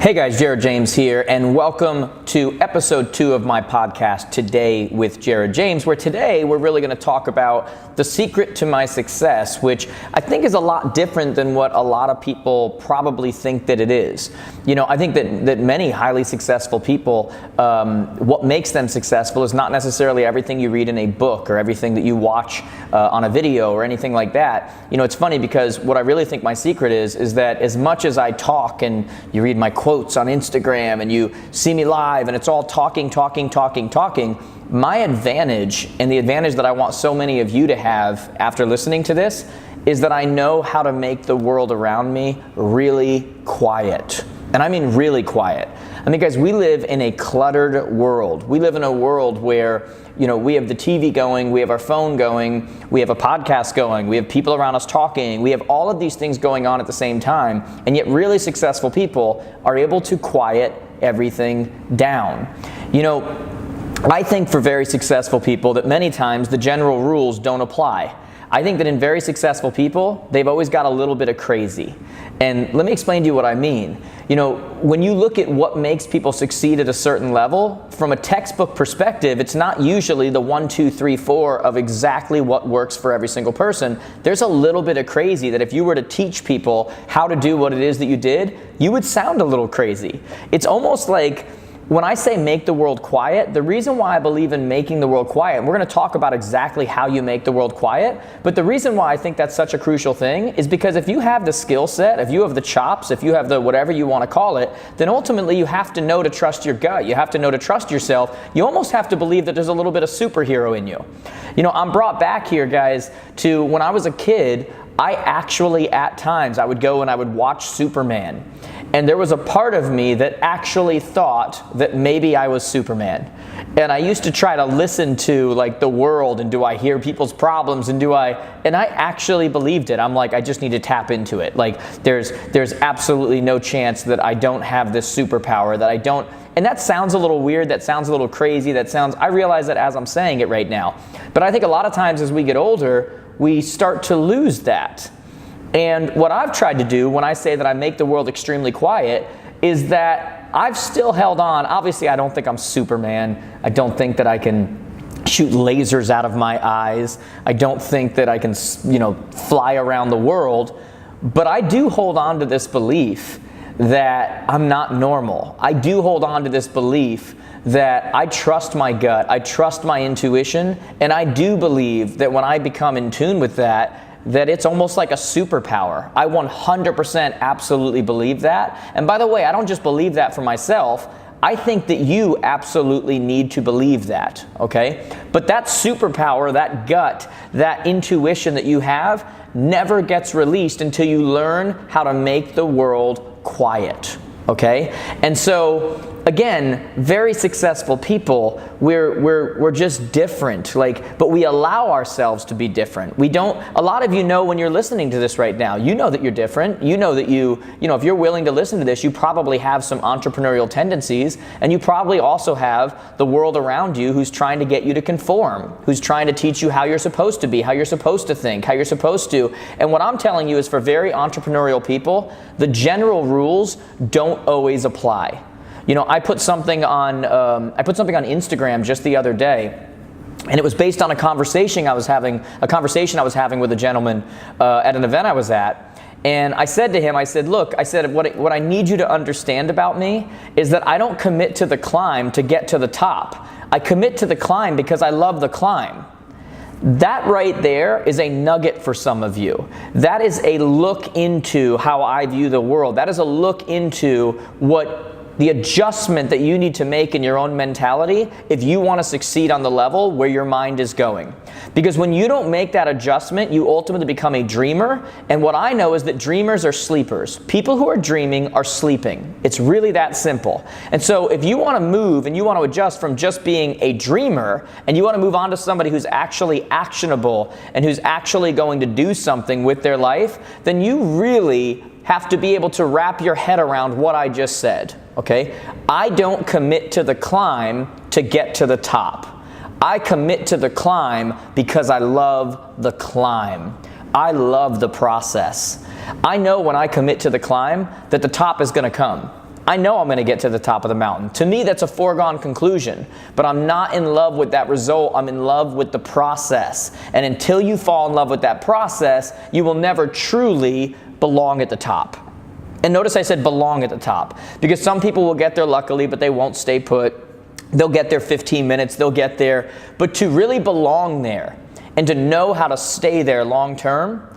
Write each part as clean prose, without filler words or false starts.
Hey guys, Jared James here, and welcome to episode 2 of my podcast, Today with Jared James, where today we're really going to talk about the secret to my success, which I think is a lot different than what a lot of people probably think that it is. You know, I think that many highly successful people, what makes them successful is not necessarily everything you read in a book or everything that you watch on a video or anything like that. You know, it's funny because what I really think my secret is that as much as I talk and you read my quotes on Instagram and you see me live and it's all talking, my advantage and the advantage that I want so many of you to have after listening to this is that I know how to make the world around me really quiet. And I mean really quiet. I mean, guys, we live in a cluttered world. We live in a world where, you know, we have the TV going, we have our phone going, we have a podcast going, we have people around us talking, we have all of these things going on at the same time, and yet really successful people are able to quiet everything down. You know, I think for very successful people that many times the general rules don't apply. I think that in very successful people, they've always got a little bit of crazy. And let me explain to you what I mean. You know, when you look at what makes people succeed at a certain level, from a textbook perspective, it's not usually the 1, 2, 3, 4 of exactly what works for every single person. There's a little bit of crazy that if you were to teach people how to do what it is that you did, you would sound a little crazy. It's almost like, when I say make the world quiet, the reason why I believe in making the world quiet, and we're going to talk about exactly how you make the world quiet, but the reason why I think that's such a crucial thing is because if you have the skill set, if you have the chops, if you have the whatever you want to call it, then ultimately you have to know to trust your gut. You have to know to trust yourself. You almost have to believe that there's a little bit of superhero in you. You know, I'm brought back here, guys, to when I was a kid, I actually at times, I would go and I would watch Superman. And there was a part of me that actually thought that maybe I was Superman. And I used to try to listen to like the world and do I hear people's problems and I actually believed it. I'm like, I just need to tap into it. Like there's absolutely no chance that I don't have this superpower, that I don't. And that sounds a little weird, that sounds a little crazy, I realize that as I'm saying it right now. But I think a lot of times as we get older, we start to lose that. And what I've tried to do when I say that I make the world extremely quiet is that I've still held on. Obviously, I don't think I'm Superman. I don't think that I can shoot lasers out of my eyes. I don't think that I can, you know, fly around the world. But I do hold on to this belief that I'm not normal. I do hold on to this belief that I trust my gut, I trust my intuition, and I do believe that when I become in tune with that it's almost like a superpower. I 100% absolutely believe that. And by the way, I don't just believe that for myself. I think that you absolutely need to believe that, okay? But that superpower, that gut, that intuition that you have never gets released until you learn how to make the world quiet, okay? And so, again, very successful people, we're just different, but we allow ourselves to be different. We don't, a lot of you know when you're listening to this right now, you know that you're different. You know that you know, if you're willing to listen to this, you probably have some entrepreneurial tendencies, and you probably also have the world around you who's trying to get you to conform, who's trying to teach you how you're supposed to be, how you're supposed to think, how you're supposed to. And what I'm telling you is for very entrepreneurial people, the general rules don't always apply. You know, I put something on Instagram just the other day, and it was based on a conversation I was having with a gentleman at an event I was at. And I said to him, I said, look, what I need you to understand about me is that I don't commit to the climb to get to the top. I commit to the climb because I love the climb. That right there is a nugget for some of you. That is a look into how I view the world. That is a look into what the adjustment that you need to make in your own mentality if you want to succeed on the level where your mind is going. Because when you don't make that adjustment, you ultimately become a dreamer. And what I know is that dreamers are sleepers. People who are dreaming are sleeping. It's really that simple. And so if you want to move and you want to adjust from just being a dreamer and you want to move on to somebody who's actually actionable and who's actually going to do something with their life, then you really have to be able to wrap your head around what I just said, okay? I don't commit to the climb to get to the top. I commit to the climb because I love the climb. I love the process. I know when I commit to the climb that the top is going to come. I know I'm going to get to the top of the mountain. To me, that's a foregone conclusion, but I'm not in love with that result. I'm in love with the process. And until you fall in love with that process, you will never truly belong at the top. And notice I said belong at the top, because some people will get there luckily, but they won't stay put. They'll get there 15 minutes, they'll get there. But to really belong there and to know how to stay there long term,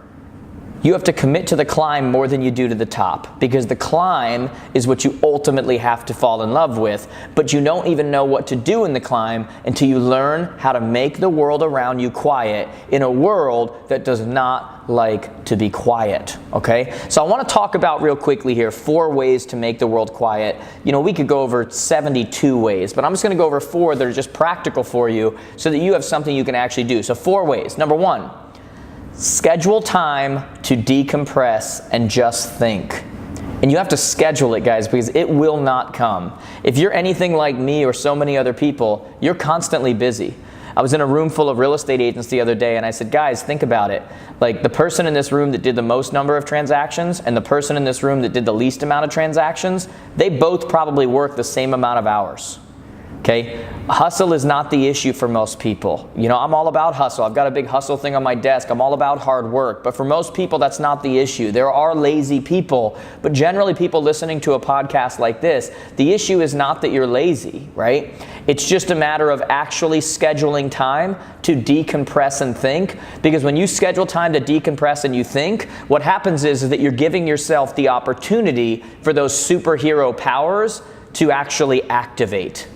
you have to commit to the climb more than you do to the top, because the climb is what you ultimately have to fall in love with, but you don't even know what to do in the climb until you learn how to make the world around you quiet in a world that does not like to be quiet, okay? So I want to talk about real quickly here 4 ways to make the world quiet. You know, we could go over 72 ways, but I'm just going to go over 4 that are just practical for you so that you have something you can actually do. So 4 ways. Number 1, schedule time to decompress and just think. And you have to schedule it, guys, because it will not come. If you're anything like me or so many other people, you're constantly busy. I was in a room full of real estate agents the other day, and I said, guys, think about it. Like, the person in this room that did the most number of transactions and the person in this room that did the least amount of transactions, they both probably work the same amount of hours. Okay, hustle is not the issue for most people. You know, I'm all about hustle. I've got a big hustle thing on my desk. I'm all about hard work. But for most people, that's not the issue. There are lazy people, but generally people listening to a podcast like this, the issue is not that you're lazy, right? It's just a matter of actually scheduling time to decompress and think. Because when you schedule time to decompress and you think, what happens is that you're giving yourself the opportunity for those superhero powers to actually activate.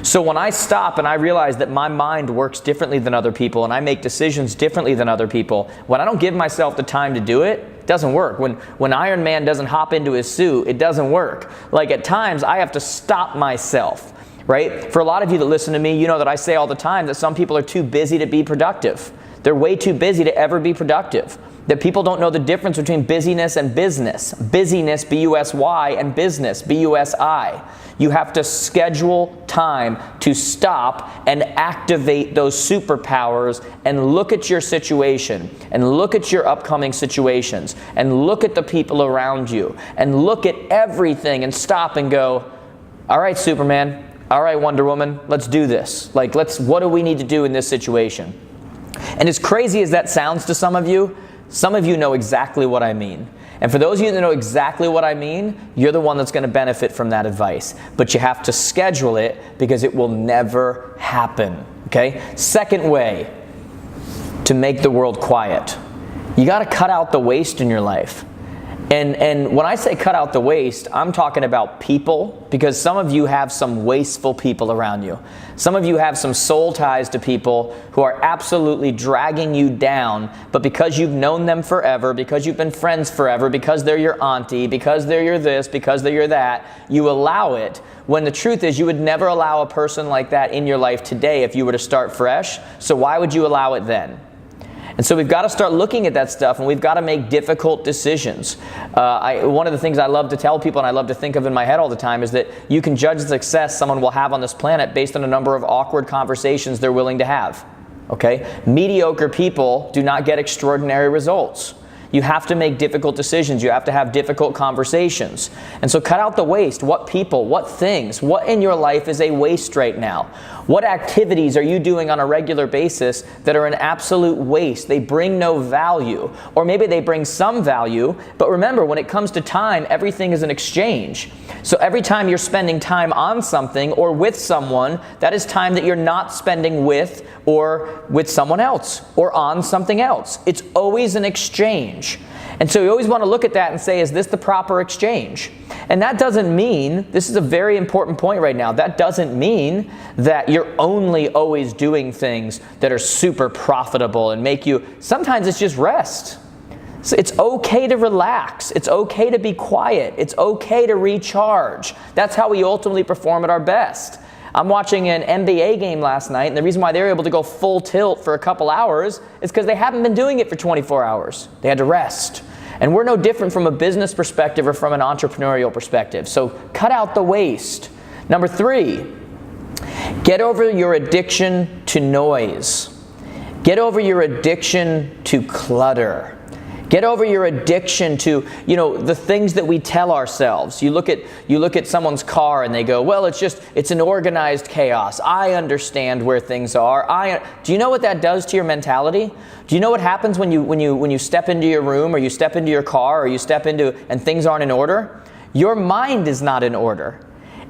So when I stop and I realize that my mind works differently than other people and I make decisions differently than other people, when I don't give myself the time to do it, it doesn't work. When Iron Man doesn't hop into his suit, it doesn't work. Like, at times, I have to stop myself, right? For a lot of you that listen to me, you know that I say all the time that some people are too busy to be productive. They're way too busy to ever be productive. That people don't know the difference between busyness and business. Busyness, B-U-S-Y, and business, B-U-S-I. You have to schedule time to stop and activate those superpowers and look at your situation and look at your upcoming situations and look at the people around you and look at everything and stop and go, all right, Superman, all right, Wonder Woman, let's do this. Like, what do we need to do in this situation? And as crazy as that sounds to some of you know exactly what I mean. And for those of you that know exactly what I mean, you're the one that's going to benefit from that advice. But you have to schedule it because it will never happen, okay? Second way to make the world quiet. You got to cut out the waste in your life. And when I say cut out the waste, I'm talking about people, because some of you have some wasteful people around you. Some of you have some soul ties to people who are absolutely dragging you down, but because you've known them forever, because you've been friends forever, because they're your auntie, because they're your this, because they're your that, you allow it, when the truth is you would never allow a person like that in your life today if you were to start fresh. So why would you allow it then? And so we've got to start looking at that stuff, and we've got to make difficult decisions. One of the things I love to tell people and I love to think of in my head all the time is that you can judge the success someone will have on this planet based on a number of awkward conversations they're willing to have. Okay? Mediocre people do not get extraordinary results. You have to make difficult decisions. You have to have difficult conversations. And so cut out the waste. What people, what things, what in your life is a waste right now? What activities are you doing on a regular basis that are an absolute waste? They bring no value. Or maybe they bring some value, but remember, when it comes to time, everything is an exchange. So every time you're spending time on something or with someone, that is time that you're not spending with or with someone else or on something else. It's always an exchange. And so you always want to look at that and say, is this the proper exchange? And that doesn't mean, this is a very important point right now, that doesn't mean that you're only always doing things that are super profitable and make you, sometimes it's just rest. So it's okay to relax. It's okay to be quiet. It's okay to recharge. That's how we ultimately perform at our best. I'm watching an NBA game last night, and the reason why they were able to go full tilt for a couple hours is because they haven't been doing it for 24 hours. They had to rest. And we're no different from a business perspective or from an entrepreneurial perspective. So cut out the waste. Number 3, get over your addiction to noise. Get over your addiction to clutter. Get over your addiction to, the things that we tell ourselves. You look at someone's car and they go, well, it's an organized chaos. I understand where things are. Do you know what that does to your mentality? Do you know what happens when you step into your room, or you step into your car, or you step into, and things aren't in order? Your mind is not in order.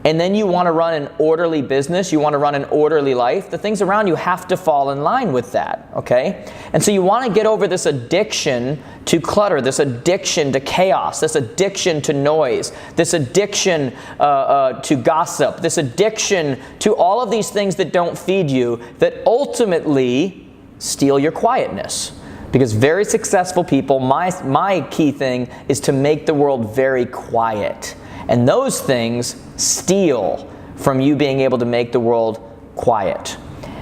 And then you want to run an orderly business, you want to run an orderly life, the things around you have to fall in line with that, okay? And so you want to get over this addiction to clutter, this addiction to chaos, this addiction to noise, this addiction to gossip, this addiction to all of these things that don't feed you, that ultimately steal your quietness. Because very successful people, my key thing is to make the world very quiet. And those things steal from you being able to make the world quiet.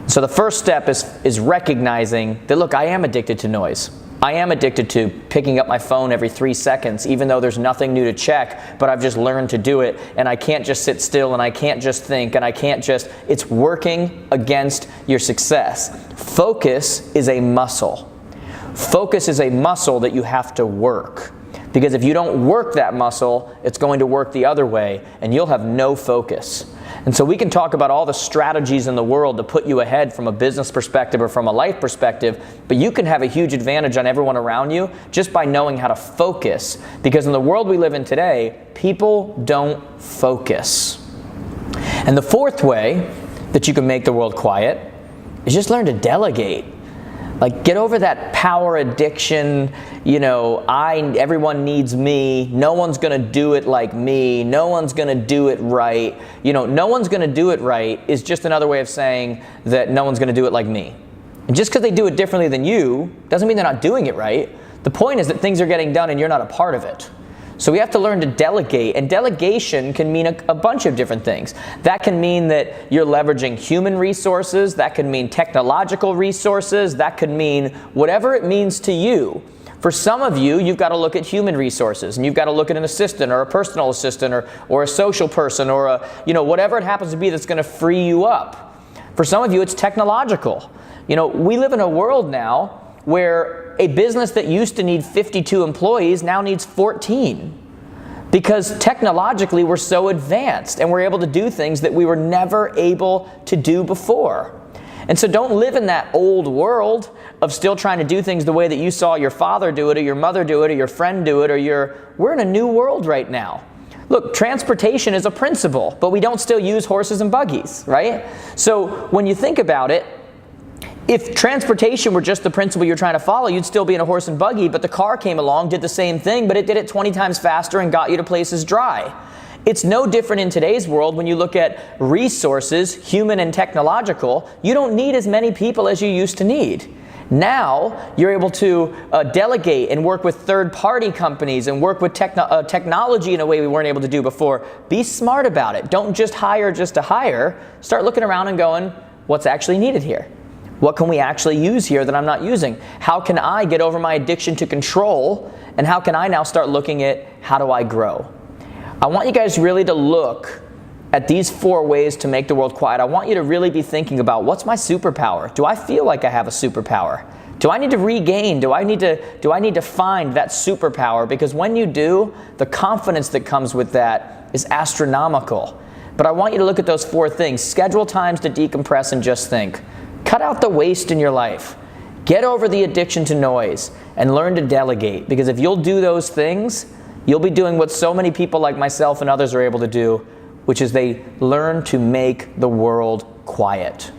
So the first step is recognizing that, look, I am addicted to noise. I am addicted to picking up my phone every 3 seconds, even though there's nothing new to check, but I've just learned to do it, and I can't just sit still, and I can't just think, and it's working against your success. Focus is a muscle. Focus is a muscle that you have to work. Because if you don't work that muscle, it's going to work the other way, and you'll have no focus. And so we can talk about all the strategies in the world to put you ahead from a business perspective or from a life perspective, but you can have a huge advantage on everyone around you just by knowing how to focus. Because in the world we live in today, people don't focus. And the fourth way that you can make the world quiet is just learn to delegate. Like, get over that power addiction, everyone needs me, no one's going to do it like me, no one's going to do it right. No one's going to do it right is just another way of saying that no one's going to do it like me. And just because they do it differently than you doesn't mean they're not doing it right. The point is that things are getting done and you're not a part of it. So we have to learn to delegate, and delegation can mean a bunch of different things. That can mean that you're leveraging human resources, that could mean technological resources, that could mean whatever it means to you. For some of you, you've got to look at human resources, and you've got to look at an assistant or a personal assistant or a social person or whatever it happens to be that's going to free you up. For some of you, it's technological. We live in a world now where a business that used to need 52 employees now needs 14. Because technologically we're so advanced and we're able to do things that we were never able to do before. And so don't live in that old world of still trying to do things the way that you saw your father do it, or your mother do it, or your friend do it, we're in a new world right now. Look, transportation is a principle, but we don't still use horses and buggies, right? So when you think about it, if transportation were just the principle you're trying to follow, you'd still be in a horse and buggy, but the car came along, did the same thing, but it did it 20 times faster and got you to places dry. It's no different in today's world when you look at resources, human and technological. You don't need as many people as you used to need. Now, you're able to delegate and work with third-party companies and work with technology in a way we weren't able to do before. Be smart about it. Don't just hire just to hire. Start looking around and going, what's actually needed here? What can we actually use here that I'm not using? How can I get over my addiction to control? And how can I now start looking at how do I grow? I want you guys really to look at these 4 ways to make the world quiet. I want you to really be thinking about, what's my superpower? Do I feel like I have a superpower? Do I need to regain? Do I need to find that superpower? Because when you do, the confidence that comes with that is astronomical. But I want you to look at those 4 things. Schedule times to decompress and just think. Cut out the waste in your life. Get over the addiction to noise and learn to delegate. Because if you'll do those things, you'll be doing what so many people like myself and others are able to do, which is they learn to make the world quiet.